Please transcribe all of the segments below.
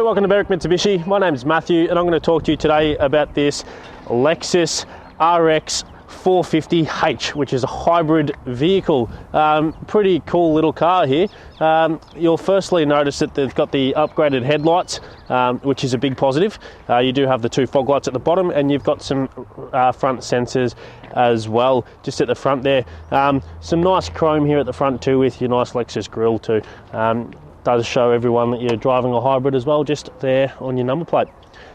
welcome to Berwick Mitsubishi. My name is Matthew and I'm going to talk to you today about this Lexus RX450h, which is a hybrid vehicle. Pretty cool little car here. You'll firstly notice that they've got the upgraded headlights, which is a big positive. You do have the two fog lights at the bottom and you've got some front sensors as well, just at the front there. Some nice chrome here at the front too, with your nice Lexus grille too. Does show everyone that you're driving a hybrid as well, just there on your number plate.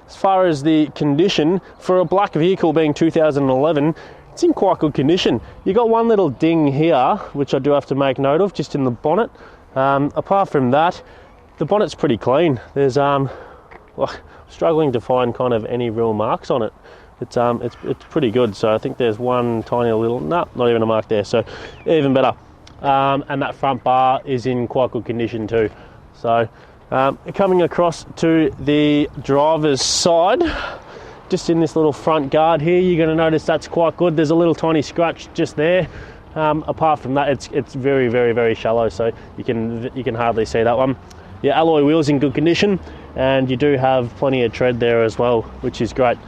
As far as the condition, for a black vehicle being 2011, it's in quite good condition. You got one little ding here, which I do have to make note of, just in the bonnet. Apart from that, the bonnet's pretty clean. There's well, struggling to find kind of any real marks on it. It's pretty good. So I think there's one tiny little, not even a mark there. So even better. And that front bar is in quite good condition too. So coming across to the driver's side, just in this little front guard here, you're going to notice that's quite good. There's a little tiny scratch just there. Apart from that, it's very, very, very shallow, so you can hardly see that one. Your alloy wheels in good condition, and you do have plenty of tread there as well, which is great.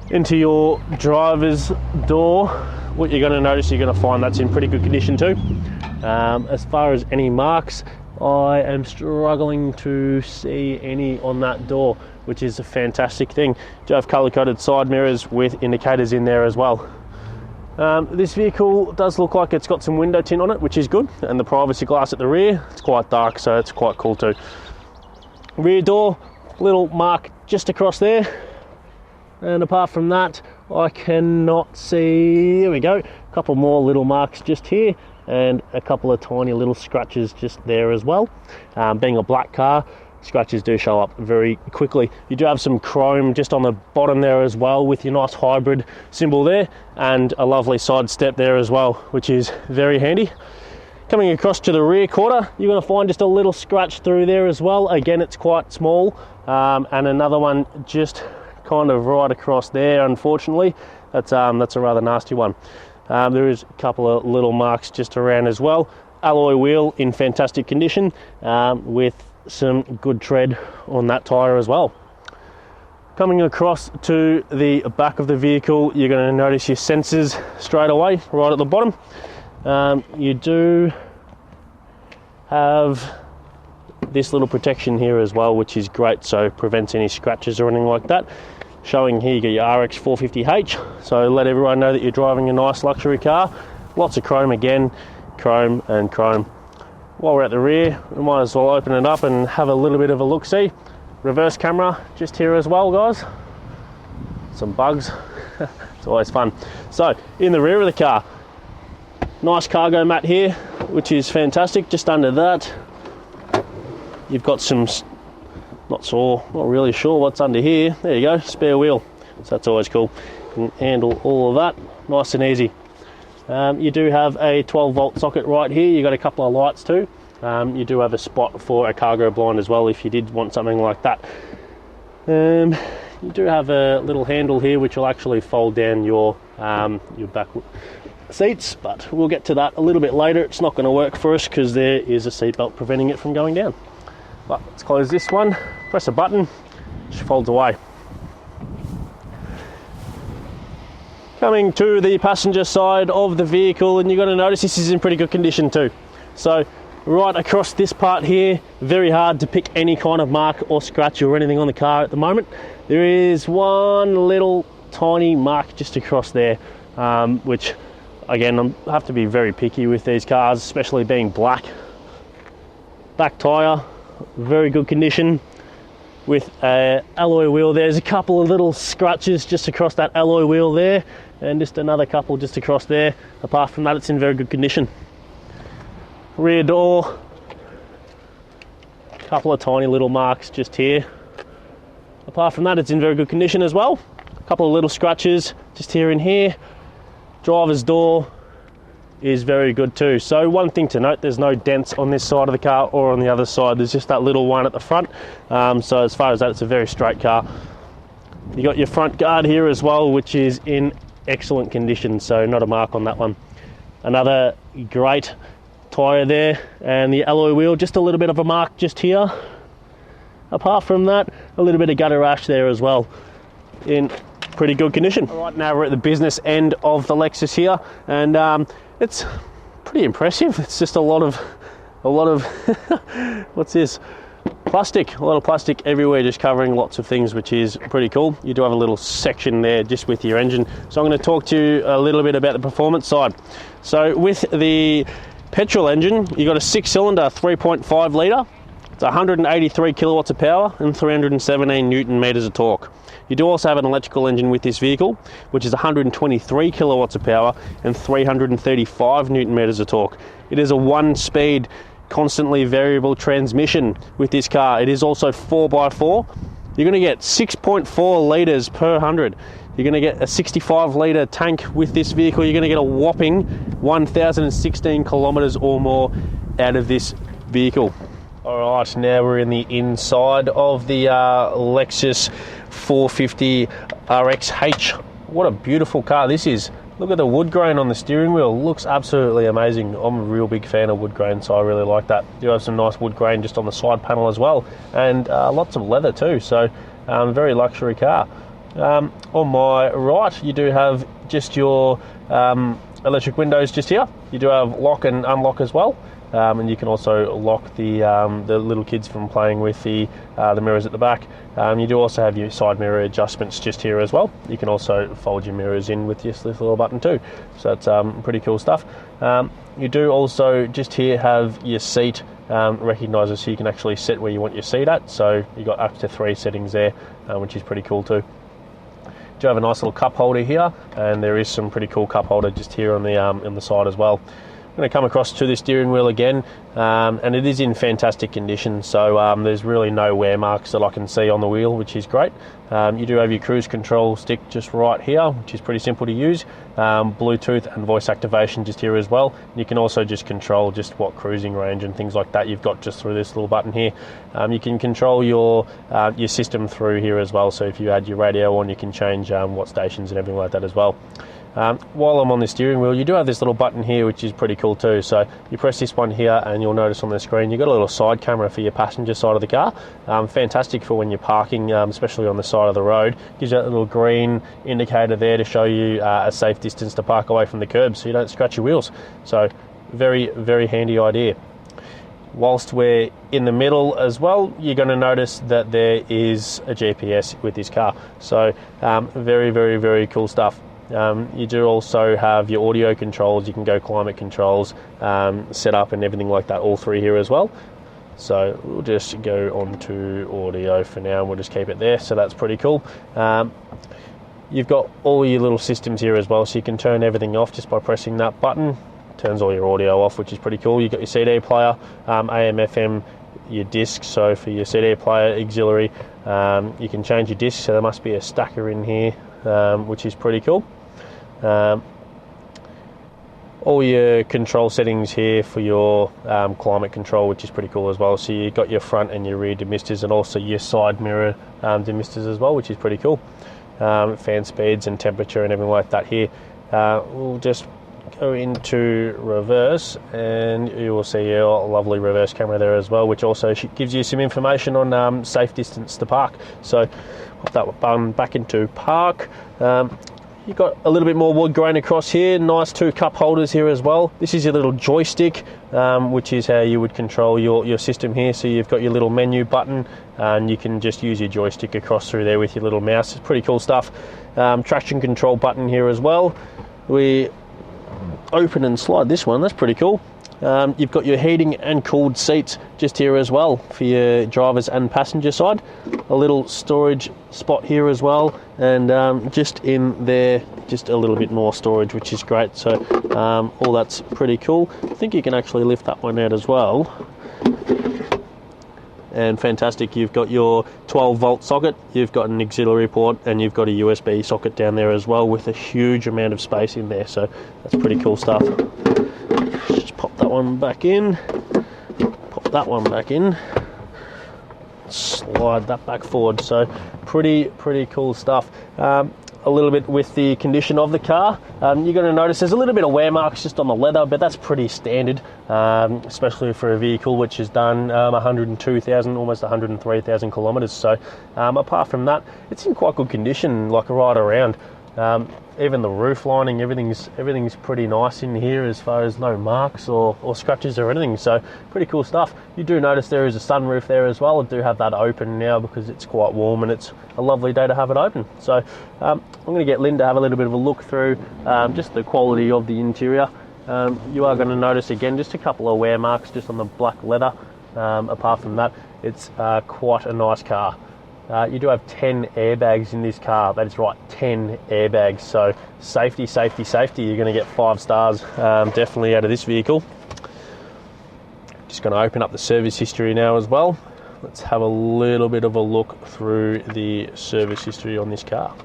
Into your driver's door, what you're going to notice, you're going to find that's in pretty good condition too. As far as any marks, I am struggling to see any on that door, which is a fantastic thing. You have colour-coded side mirrors with indicators in there as well. This vehicle does look like it's got some window tint on it, which is good, and the privacy glass at the rear, it's quite dark, so it's quite cool too. Rear door, little mark just across there. And apart from that, I cannot see, here we go, a couple more little marks just here and a couple of tiny little scratches just there as well. Being a black car, scratches do show up very quickly. You do have some chrome just on the bottom there as well, with your nice hybrid symbol there, and a lovely side step there as well, which is very handy. Coming across to the rear quarter, you're going to find just a little scratch through there as well. Again, it's quite small, and another one just kind of right across there. Unfortunately, that's a rather nasty one. There is a couple of little marks just around as well. Alloy wheel in fantastic condition, with some good tread on that tyre as well. Coming across to the back of the vehicle, you're going to notice your sensors straight away right at the bottom. You do have this little protection here as well, which is great, so prevents any scratches or anything like that. Showing here you get your RX450h, so let everyone know that you're driving a nice luxury car. Lots of chrome again, chrome and chrome. While we're at the rear, we might as well open it up and have a little bit of a look-see. Reverse camera just here as well, guys. Some bugs, it's always fun. So in the rear of the car, nice cargo mat here, which is fantastic. Just under that, you've got some, not really sure what's under here. There you go, spare wheel. So that's always cool. You can handle all of that nice and easy. You do have a 12-volt socket right here. You've got a couple of lights too. You do have a spot for a cargo blind as well if you did want something like that. You do have a little handle here which will actually fold down your back seats, but we'll get to that a little bit later. It's not going to work for us because there is a seatbelt preventing it from going down. But let's close this one, press a button, it folds away. Coming to the passenger side of the vehicle, and you're going to notice this is in pretty good condition too. So right across this part here, very hard to pick any kind of mark or scratch or anything on the car at the moment. There is one little tiny mark just across there, which again, I have to be very picky with these cars, especially being black. Back tyre, very good condition with a alloy wheel. There's a couple of little scratches just across that alloy wheel there, and just another couple just across there. Apart from that, it's in very good condition. Rear door, couple of tiny little marks just here. Apart from that, it's in very good condition as well. A couple of little scratches just here and here. Driver's door is very good too. So one thing to note, there's no dents on this side of the car or on the other side. There's just that little one at the front. So as far as that, it's a very straight car. You got your front guard here as well, which is in excellent condition, so not a mark on that one. Another great tyre there, and the alloy wheel, just a little bit of a mark just here. apart from that, a little bit of gutter rash there as well, in pretty good condition. All right, now we're at the business end of the Lexus here, and it's pretty impressive. It's just a lot of what's this? Plastic, a lot of plastic everywhere, just covering lots of things, which is pretty cool. You do have a little section there just with your engine. So I'm going to talk to you a little bit about the performance side. So with the petrol engine, you got a 6-cylinder 3.5 litre. It's 183 kilowatts of power and 317 newton meters of torque. You do also have an electrical engine with this vehicle, which is 123 kilowatts of power and 335 newton meters of torque. It is a 1-speed, constantly variable transmission with this car. It is also 4x4. You're going to get 6.4 litres per 100. You're going to get a 65 litre tank with this vehicle. You're going to get a whopping 1,016 kilometres or more out of this vehicle. All right, now we're in the inside of the Lexus 450 RXH. What a beautiful car this is. Look at the wood grain on the steering wheel. Looks absolutely amazing. I'm a real big fan of wood grain, so I really like that. You have some nice wood grain just on the side panel as well, and lots of leather too, so very luxury car. On my right, you do have just your electric windows just here. You do have lock and unlock as well. And you can also lock the little kids from playing with the mirrors at the back. You do also have your side mirror adjustments just here as well. You can also fold your mirrors in with this little button too. So that's pretty cool stuff. You do also just here have your seat recognizer, so you can actually set where you want your seat at. So you've got up to 3 settings there, which is pretty cool too. You do have a nice little cup holder here, and there is some pretty cool cup holder just here on the side as well. I'm going to come across to the steering wheel again, and it is in fantastic condition, so there's really no wear marks that I can see on the wheel, which is great. You do have your cruise control stick just right here, which is pretty simple to use. Bluetooth and voice activation just here as well. You can also just control just what cruising range and things like that you've got just through this little button here. You can control your system through here as well, so if you had your radio on, you can change what stations and everything like that as well. While I'm on the steering wheel, you do have this little button here, which is pretty cool too. So you press this one here and you'll notice on the screen you've got a little side camera for your passenger side of the car. Fantastic for when you're parking, especially on the side of the road. Gives you that little green indicator there to show you a safe distance to park away from the curb so you don't scratch your wheels. So very, very handy idea. Whilst we're in the middle as well, you're going to notice that there is a GPS with this car. So very, very, very cool stuff. You do also have your audio controls. You can go climate controls, set up and everything like that, all 3 here as well. So we'll just go on to audio for now, and we'll just keep it there. So that's pretty cool. You've got all your little systems here as well, so you can turn everything off just by pressing that button. Turns all your audio off, which is pretty cool. You've got your CD player, AM, FM, your disc, so for your CD player auxiliary, you can change your disc, so there must be a stacker in here, which is pretty cool. All your control settings here for your climate control, which is pretty cool as well. So you've got your front and your rear demisters, and also your side mirror demisters as well, which is pretty cool. Fan speeds and temperature and everything like that here. We'll just go into reverse, and you will see a lovely reverse camera there as well, which also gives you some information on safe distance to park. So pop that button back into park. You've got a little bit more wood grain across here. Nice 2 cup holders here as well. This is your little joystick, which is how you would control your system here. So you've got your little menu button, and you can just use your joystick across through there with your little mouse. It's pretty cool stuff. Traction control button here as well. We open and slide this one. That's pretty cool. You've got your heating and cooled seats just here as well for your drivers and passenger side. A little storage spot here as well, and just in there just a little bit more storage, which is great. So all that's pretty cool. I think you can actually lift that one out as well. And fantastic, you've got your 12-volt socket, you've got an auxiliary port, and you've got a USB socket down there as well with a huge amount of space in there. So that's pretty cool stuff. Just pop that one back in, pop that one back in, slide that back forward. So pretty cool stuff. a little bit with the condition of the car. You're going to notice there's a little bit of wear marks just on the leather, but that's pretty standard, especially for a vehicle which has done 102,000, almost 103,000 kilometres. So apart from that, it's in quite good condition, like right around. Even the roof lining, everything's pretty nice in here as far as no marks or scratches or anything. So pretty cool stuff. You do notice there is a sunroof there as well. I do have that open now because it's quite warm and it's a lovely day to have it open. So I'm going to get Lynn to have a little bit of a look through just the quality of the interior. You are going to notice again just a couple of wear marks just on the black leather. Apart from that, it's quite a nice car. You do have 10 airbags in this car. That is right, 10 airbags. So safety, safety, safety. You're going to get 5 stars definitely out of this vehicle. Just going to open up the service history now as well. Let's have a little bit of a look through the service history on this car.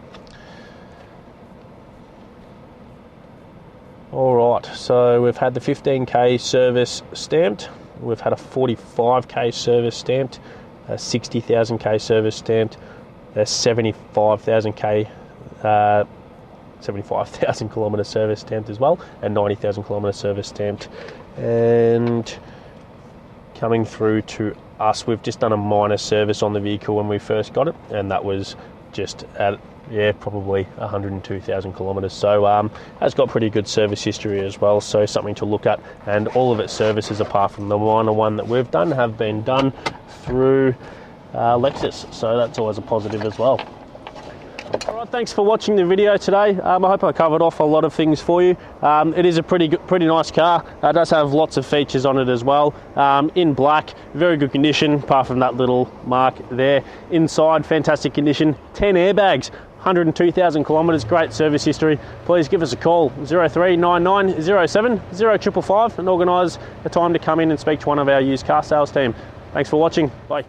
All right, so we've had the 15k service stamped. We've had a 45k service stamped. A 60,000k service stamped, a 75,000 kilometre service stamped as well, and 90,000 kilometre service stamped. And coming through to us, we've just done a minor service on the vehicle when we first got it, and that was just at probably 102,000 kilometres. So has got pretty good service history as well, so something to look at. And all of its services, apart from the minor one that we've done, have been done through Lexus, so that's always a positive as well. Alright, thanks for watching the video today. I hope I covered off a lot of things for you. It is a pretty nice car. It does have lots of features on it as well. In black, very good condition, apart from that little mark there. Inside, fantastic condition. 10 airbags, 102,000 kilometres, great service history. Please give us a call, 0399 07 0555, and organise a time to come in and speak to one of our used car sales team. Thanks for watching. Bye.